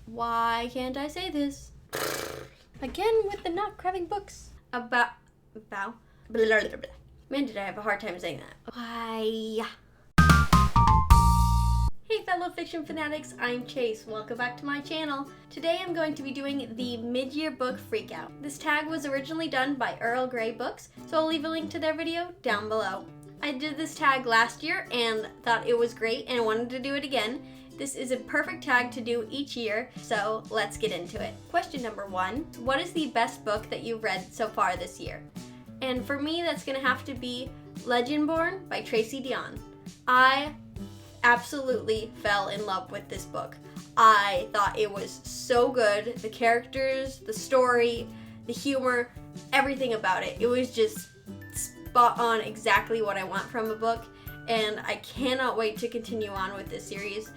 Why can't I say this? Again with the not crabbing books. About. Blah, blah, blah, blah. Man, did I have a hard time saying that. Why? Hey fellow fiction fanatics, I'm Chase. Welcome back to my channel. Today I'm going to be doing the mid-year book Freakout. This tag was originally done by Earl Grey Books, so I'll leave a link to their video down below. I did this tag last year and thought it was great and wanted to do it again. This is a perfect tag to do each year, so let's get into it. Question number 1, what is the best book that you've read so far this year? And for me, that's gonna have to be Legendborn by Tracy Deonn. I absolutely fell in love with this book. I thought it was so good. The characters, the story, the humor, everything about it. It was just spot on, exactly what I want from a book, and I cannot wait to continue on with this series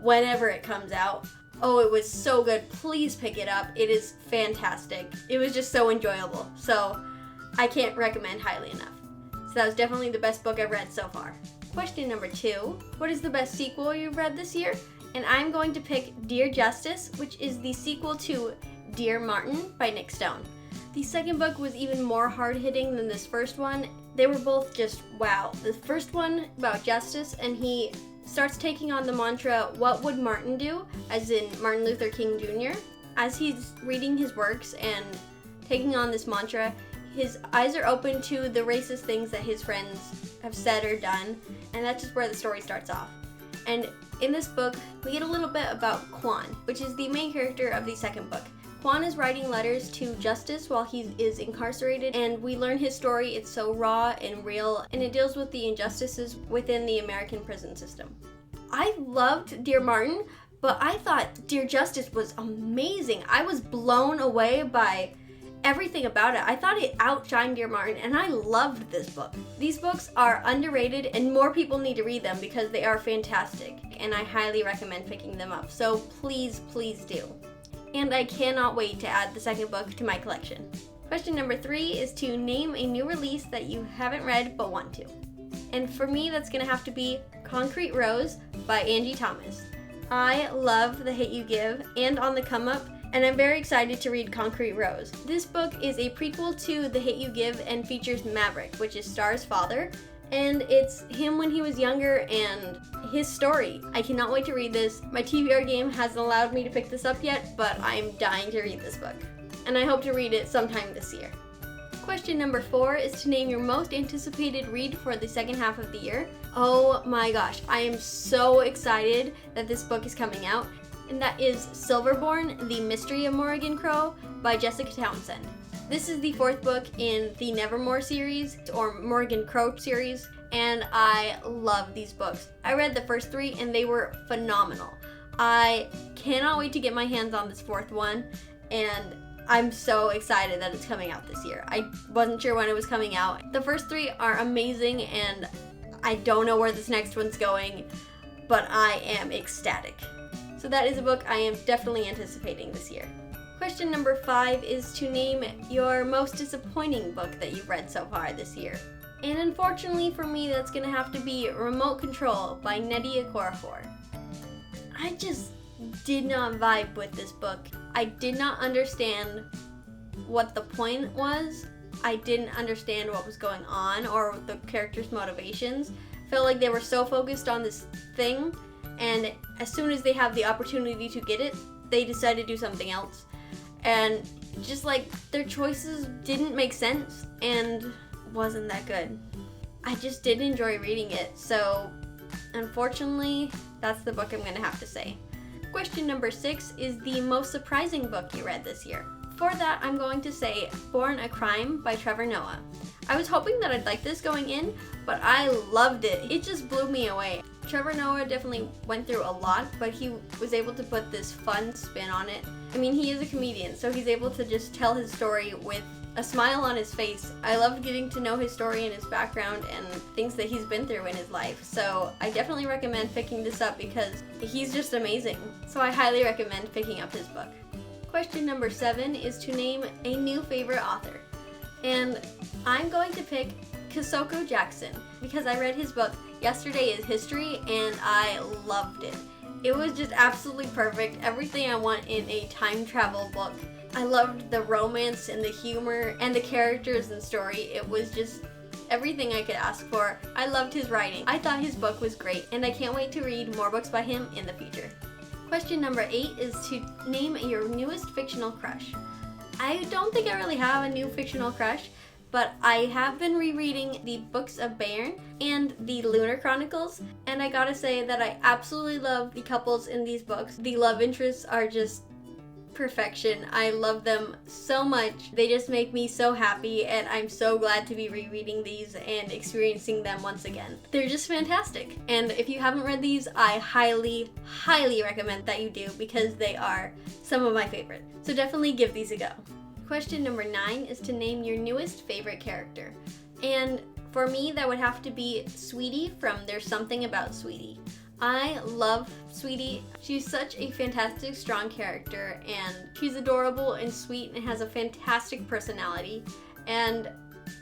whenever it comes out. Oh, it was so good. Please pick it up. It is fantastic. It was just so enjoyable. So I can't recommend highly enough. So that was definitely the best book I've read so far. Question number 2, what is the best sequel you've read this year? And I'm going to pick Dear Justice, which is the sequel to Dear Martin by Nick Stone. The second book was even more hard-hitting than this first one. They were both just wow. The first one about justice, and he starts taking on the mantra, what would Martin do? As in Martin Luther King Jr. As he's reading his works and taking on this mantra, his eyes are open to the racist things that his friends have said or done, and that's just where the story starts off. And in this book, we get a little bit about Quan, which is the main character of the second book. Quan is writing letters to Justice while he is incarcerated, and we learn his story. It's so raw and real, and it deals with the injustices within the American prison system. I loved Dear Martin, but I thought Dear Justice was amazing. I was blown away by everything about it. I thought it outshined Dear Martin, and I loved this book. These books are underrated, and more people need to read them because they are fantastic, and I highly recommend picking them up. So please, please do. And I cannot wait to add the second book to my collection. Question number 3 is to name a new release that you haven't read but want to. And for me, that's gonna have to be Concrete Rose by Angie Thomas. I love The Hate U Give and On the Come Up, and I'm very excited to read Concrete Rose. This book is a prequel to The Hate U Give and features Maverick, which is Star's father, and it's him when he was younger and his story. I cannot wait to read this. My TBR game hasn't allowed me to pick this up yet, but I'm dying to read this book, and I hope to read it sometime this year. Question number 4 is to name your most anticipated read for the second half of the year. Oh my gosh, I am so excited that this book is coming out, and that is Silverborn, The Mystery of Morrigan Crow by Jessica Townsend. This is the 4th book in the Nevermore series, or Morrigan Crow series, and I love these books. I read the first 3 and they were phenomenal. I cannot wait to get my hands on this 4th one, and I'm so excited that it's coming out this year. I wasn't sure when it was coming out. The first 3 are amazing, and I don't know where this next one's going, but I am ecstatic. So that is a book I am definitely anticipating this year. Question number 5 is to name your most disappointing book that you've read so far this year. And unfortunately for me, that's gonna have to be Remote Control by Nnedi Okorafor. I just did not vibe with this book. I did not understand what the point was. I didn't understand what was going on or the characters' motivations. Felt like they were so focused on this thing, and as soon as they have the opportunity to get it, they decide to do something else. And just like their choices didn't make sense and wasn't that good. I just did enjoy reading it, so unfortunately, that's the book I'm gonna have to say. Question number 6 is the most surprising book you read this year. For that, I'm going to say Born a Crime by Trevor Noah. I was hoping that I'd like this going in, but I loved it. It just blew me away. Trevor Noah definitely went through a lot, but he was able to put this fun spin on it. I mean, he is a comedian, so he's able to just tell his story with a smile on his face. I loved getting to know his story and his background and things that he's been through in his life. So I definitely recommend picking this up because he's just amazing. So I highly recommend picking up his book. Question number 7 is to name a new favorite author. And I'm going to pick Kisoko Jackson because I read his book Yesterday is History and I loved it. It was just absolutely perfect. Everything I want in a time travel book. I loved the romance and the humor and the characters and story. It was just everything I could ask for. I loved his writing. I thought his book was great, and I can't wait to read more books by him in the future. Question number 8 is to name your newest fictional crush. I don't think I really have a new fictional crush, but I have been rereading the books of Bayern and the Lunar Chronicles, and I gotta say that I absolutely love the couples in these books. The love interests are just perfection. I love them so much. They just make me so happy, and I'm so glad to be rereading these and experiencing them once again. They're just fantastic. And if you haven't read these, I highly recommend that you do, because they are some of my favorite. So definitely give these a go. Question number 9 is to name your newest favorite character. And for me, that would have to be Sweetie from There's Something About Sweetie. I love Sweetie. She's such a fantastic, strong character, and she's adorable and sweet and has a fantastic personality. And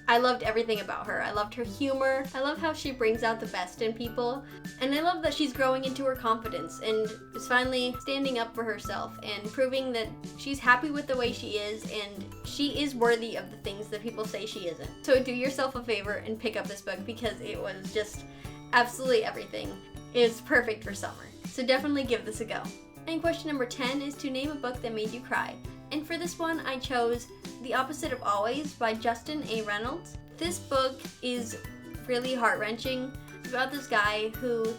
I loved everything about her. I loved her humor. I love how she brings out the best in people. And I love that she's growing into her confidence and is finally standing up for herself and proving that she's happy with the way she is, and she is worthy of the things that people say she isn't. So do yourself a favor and pick up this book, because it was just absolutely everything. It's perfect for summer. So definitely give this a go. And question number 10 is to name a book that made you cry. And for this one, I chose The Opposite of Always by Justin A. Reynolds. This book is really heart-wrenching. It's about this guy who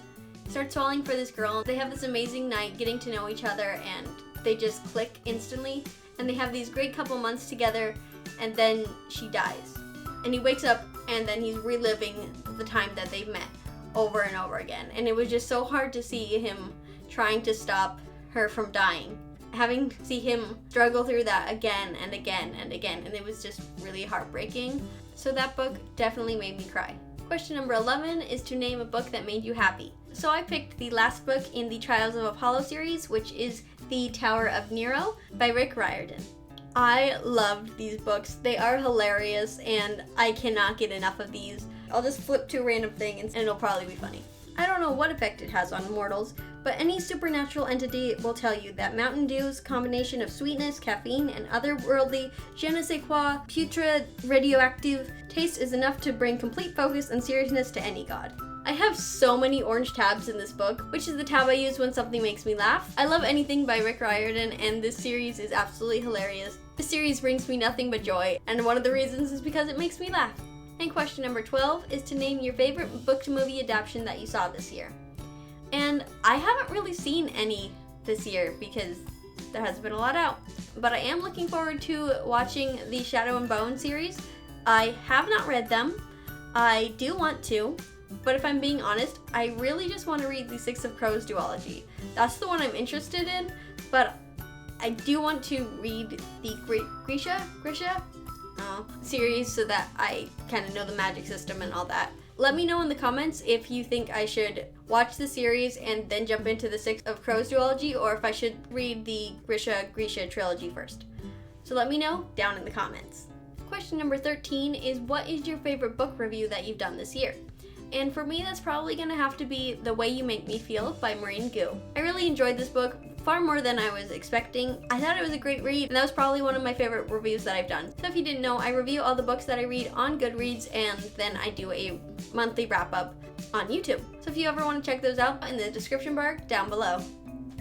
starts falling for this girl. They have this amazing night getting to know each other, and they just click instantly. And they have these great couple months together, and then she dies. And he wakes up, and then he's reliving the time that they've met over and over again. And it was just so hard to see him trying to stop her from dying. Having to see him struggle through that again and again and again, and it was just really heartbreaking. So that book definitely made me cry. Question number 11 is to name a book that made you happy. So I picked the last book in the Trials of Apollo series, which is The Tower of Nero by Rick Riordan. I loved these books. They are hilarious, and I cannot get enough of these. I'll just flip to a random thing and it'll probably be funny. I don't know what effect it has on mortals, but any supernatural entity will tell you that Mountain Dew's combination of sweetness, caffeine, and otherworldly je ne sais quoi, putrid, radioactive taste is enough to bring complete focus and seriousness to any god. I have so many orange tabs in this book, which is the tab I use when something makes me laugh. I love anything by Rick Riordan, and this series is absolutely hilarious. This series brings me nothing but joy, and one of the reasons is because it makes me laugh. And question number 12 is to name your favorite book-to-movie adaptation that you saw this year. And I haven't really seen any this year because there hasn't been a lot out. But I am looking forward to watching the Shadow and Bone series. I have not read them. I do want to, but if I'm being honest, I really just want to read the Six of Crows duology. That's the one I'm interested in, but I do want to read the Grisha series so that I kind of know the magic system and all that. Let me know in the comments if you think I should watch the series and then jump into the Six of Crows duology, or if I should read the Grisha trilogy first. So let me know down in the comments. Question number 13 is, what is your favorite book review that you've done this year? And for me, that's probably gonna have to be The Way You Make Me Feel by Maureen Gu. I really enjoyed this book, far more than I was expecting. I thought it was a great read, and that was probably one of my favorite reviews that I've done. So if you didn't know, I review all the books that I read on Goodreads, and then I do a monthly wrap-up on YouTube. So if you ever want to check those out, in the description bar down below.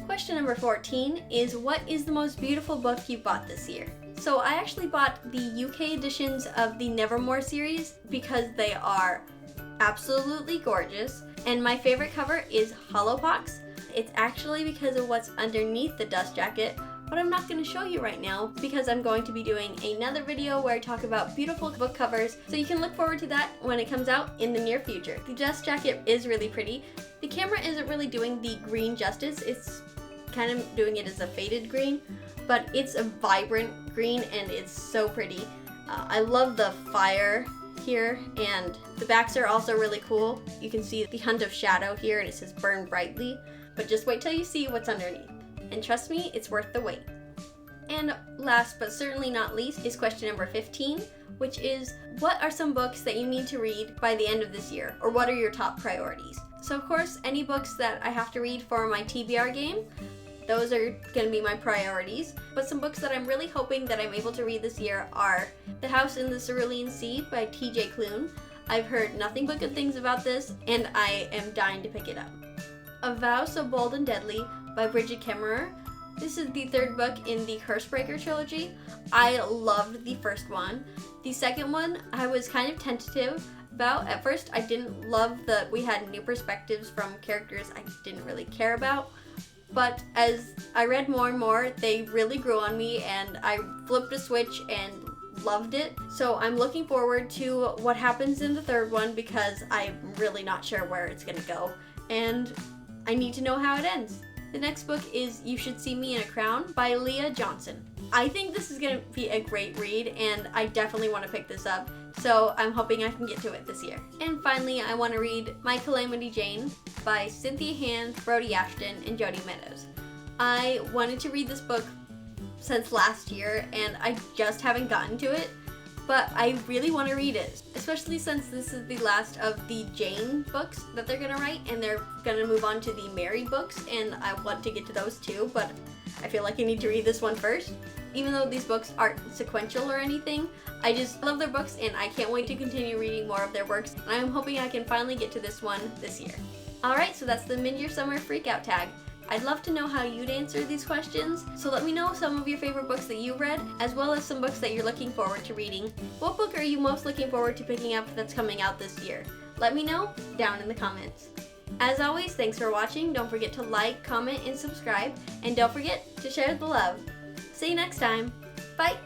Question number 14 is, what is the most beautiful book you bought this year? So I actually bought the UK editions of the Nevermore series because they are absolutely gorgeous, and my favorite cover is Hollowpox. It's actually because of what's underneath the dust jacket, but I'm not going to show you right now because I'm going to be doing another video where I talk about beautiful book covers, so you can look forward to that when it comes out in the near future. The dust jacket is really pretty. The camera isn't really doing the green justice. It's kind of doing it as a faded green, but it's a vibrant green and it's so pretty. I love the fire here, and the backs are also really cool. You can see the Hunt of Shadow here, and it says burn brightly, but just wait till you see what's underneath. And trust me, it's worth the wait. And last but certainly not least is question number 15, which is, what are some books that you need to read by the end of this year, or what are your top priorities? So of course, any books that I have to read for my TBR game, those are going to be my priorities. But some books that I'm really hoping that I'm able to read this year are The House in the Cerulean Sea by T.J. Klune. I've heard nothing but good things about this, and I am dying to pick it up. A Vow So Bold and Deadly by Bridget Kemmerer. This is the third book in the Cursebreaker trilogy. I loved the first one. The second one, I was kind of tentative about. At first, I didn't love that we had new perspectives from characters I didn't really care about. But as I read more and more, they really grew on me, and I flipped a switch and loved it. So I'm looking forward to what happens in the third one because I'm really not sure where it's gonna go, and I need to know how it ends. The next book is You Should See Me in a Crown by Leah Johnson. I think this is gonna be a great read, and I definitely want to pick this up, so I'm hoping I can get to it this year. And finally, I want to read My Calamity Jane by Cynthia Hand, Brody Ashton, and Jody Meadows. I wanted to read this book since last year, and I just haven't gotten to it, but I really want to read it, especially since this is the last of the Jane books that they're going to write, and they're going to move on to the Mary books, and I want to get to those too, but I feel like I need to read this one first. Even though these books aren't sequential or anything, I just love their books, and I can't wait to continue reading more of their works, and I'm hoping I can finally get to this one this year. Alright, so that's the mid-year summer freakout tag. I'd love to know how you'd answer these questions, so let me know some of your favorite books that you've read, as well as some books that you're looking forward to reading. What book are you most looking forward to picking up that's coming out this year? Let me know down in the comments. As always, thanks for watching. Don't forget to like, comment, and subscribe, and don't forget to share the love. See you next time. Bye!